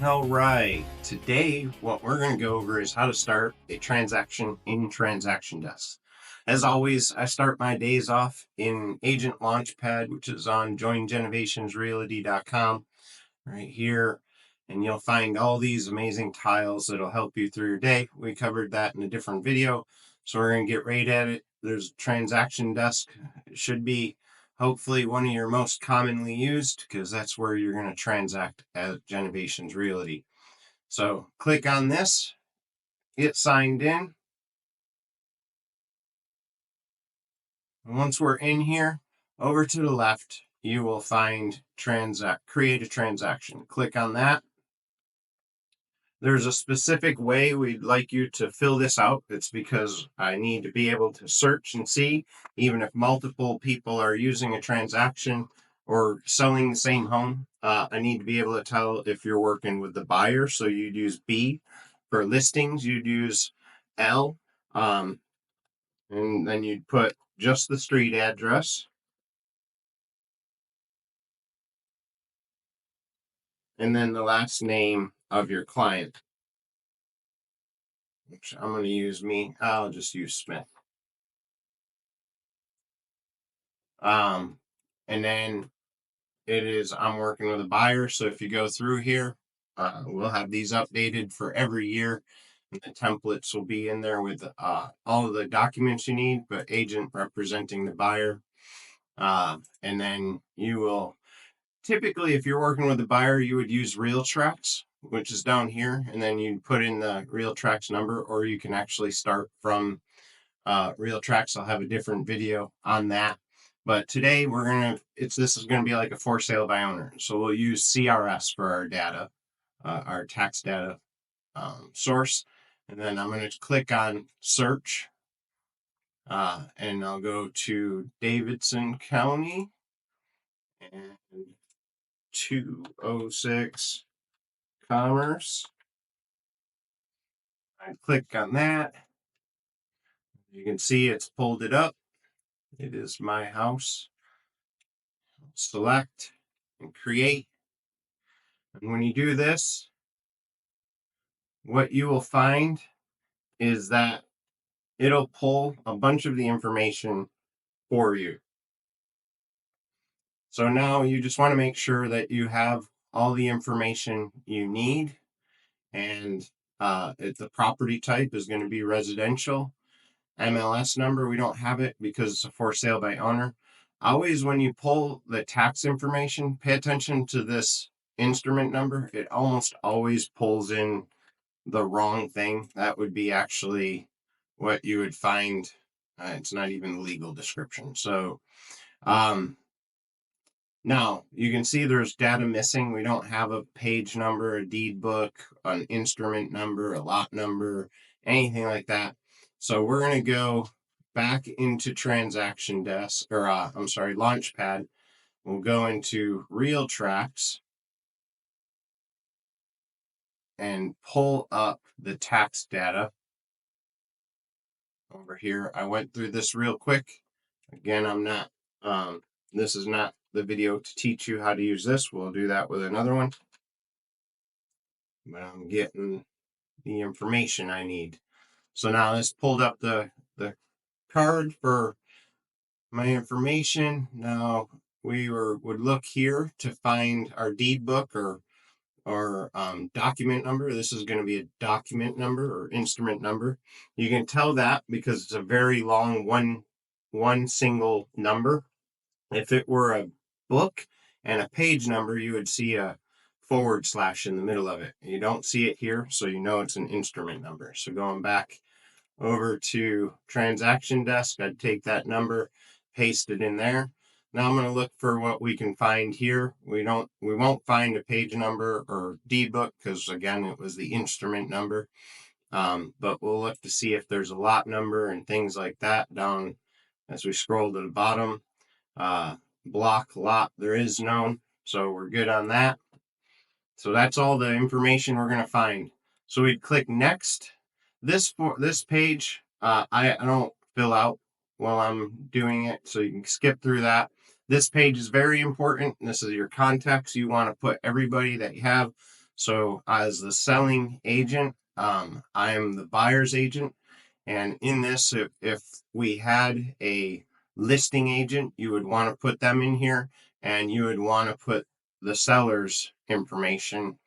All right, today what we're going to go over is how to start a transaction in Transaction Desk. As always, I start my days off in Agent Launchpad, which is on joingenovationsrealty.com right here, and you'll find all these amazing tiles that'll help you through your day. We covered that in a different video, so we're going to get right at it. There's Transaction Desk. It should be hopefully one of your most commonly used because that's where you're going to transact at Genovations Realty. So click on this, get signed in. And once we're in here, over to the left, you will find create a transaction. Click on that. There's a specific way we'd like you to fill this out. It's because I need to be able to search and see, even if multiple people are using a transaction or selling the same home. I need to be able to tell if you're working with the buyer. So you'd use B. For listings, you'd use L. And then you'd put just the street address. And then the last name of your client. Which I'm going to use me. I'll just use Smith. And then I'm working with a buyer. So if you go through here, we'll have these updated for every year. And the templates will be in there with all of the documents you need, but agent representing the buyer. And then you will typically, if you're working with a buyer, you would use RealTrax, which is down here, and then you put in the RealTrax number, or you can actually start from RealTrax. I'll have a different video on that. But today this is gonna be like a for sale by owner. So we'll use CRS for our data, our tax data source. And then I'm gonna click on search, and I'll go to Davidson County and 206 Commerce. I click on that. You can see it's pulled it up. It is my house. Select and create. And when you do this, what you will find is that it'll pull a bunch of the information for you. So now you just want to make sure that you have all the information you need, and the property type is going to be residential. MLS number, we don't have it because it's a for sale by owner. Always when you pull the tax information, pay attention to this instrument number. It almost always pulls in the wrong thing. That would be actually what you would find. It's not even the legal description. So now you can see there's data missing. We don't have a page number, a deed book, an instrument number, a lot number, anything like that. So we're going to go back into Transaction Desk, or Launchpad. We'll go into RealTrax and pull up the tax data over here. I went through this real quick. Again, this is not the video to teach you how to use this. We'll do that with another one. But I'm getting the information I need. So now this pulled up the card for my information. Now we would look here to find our deed book or document number. This is going to be a document number or instrument number. You can tell that because it's a very long one single number. If it were a book and a page number, you would see a / in the middle of it. You don't see it here, so you know it's an instrument number. So going back over to Transaction Desk, I'd take that number, paste it in there. Now I'm going to look for what we can find here. We won't find a page number or deed book because again it was the instrument number. But we'll look to see if there's a lot number and things like that down as we scroll to the bottom. Block lot, there is none, so we're good on that. So that's all the information we're going to find. So we'd click next. This page, I don't fill out while I'm doing it, so you can skip through that. This page is very important. This is your contacts. You want to put everybody that you have. So as the selling agent, I am the buyer's agent. And in this, if we had a listing agent, you would want to put them in here, and you would want to put the seller's information.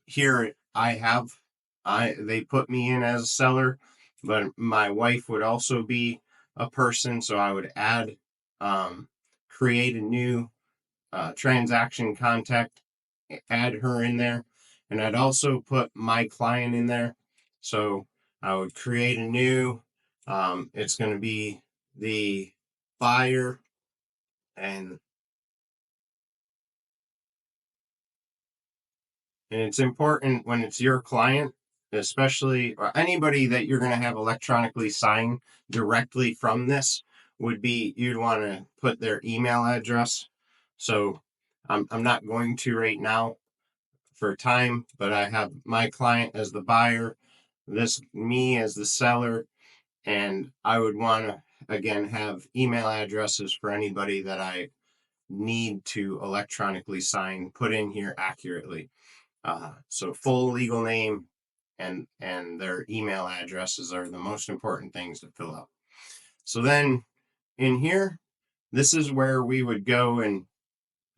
Here they put me in as a seller, but my wife would also be a person. So I would um, create a new transaction contact, add her in there, and I'd also put my client in there. So I would create a new, it's going to be the buyer, and it's important when it's your client, especially, or anybody that you're going to have electronically sign directly from this, would be you'd want to put their email address. So I'm not going to right now for time, but I have my client as the buyer, this me as the seller, and I would want to again have email addresses for anybody that I need to electronically sign put in here accurately. So full legal name and their email addresses are the most important things to fill out. So then in here, this is where we would go and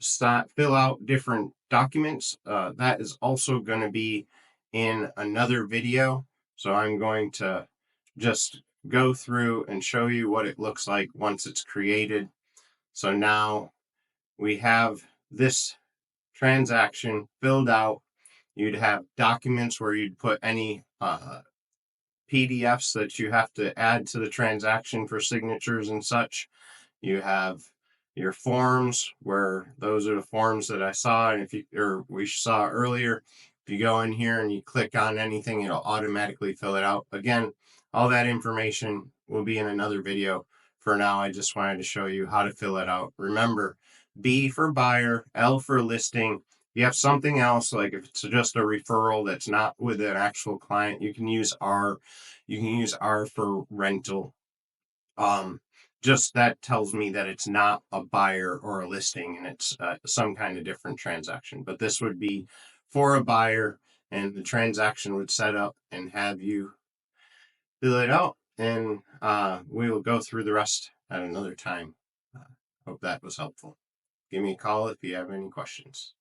fill out different documents. That is also going to be in another video. So I'm going to just go through and show you what it looks like once it's created. So now we have this transaction filled out. You'd have documents where you'd put any PDFs that you have to add to the transaction for signatures and such. You have your forms, where those are the forms that I saw, and we saw earlier. If you go in here and you click on anything, it'll automatically fill it out. Again, all that information will be in another video. For now, I just wanted to show you how to fill it out. Remember, B for buyer, L for listing. If you have something else, like if it's just a referral that's not with an actual client, you can use R. You can use R for rental. um, just that tells me that it's not a buyer or a listing, and it's some kind of different transaction. But this would be for a buyer, and the transaction would set up and have you fill it out, and we will go through the rest at another time. Hope that was helpful. Give me a call if you have any questions.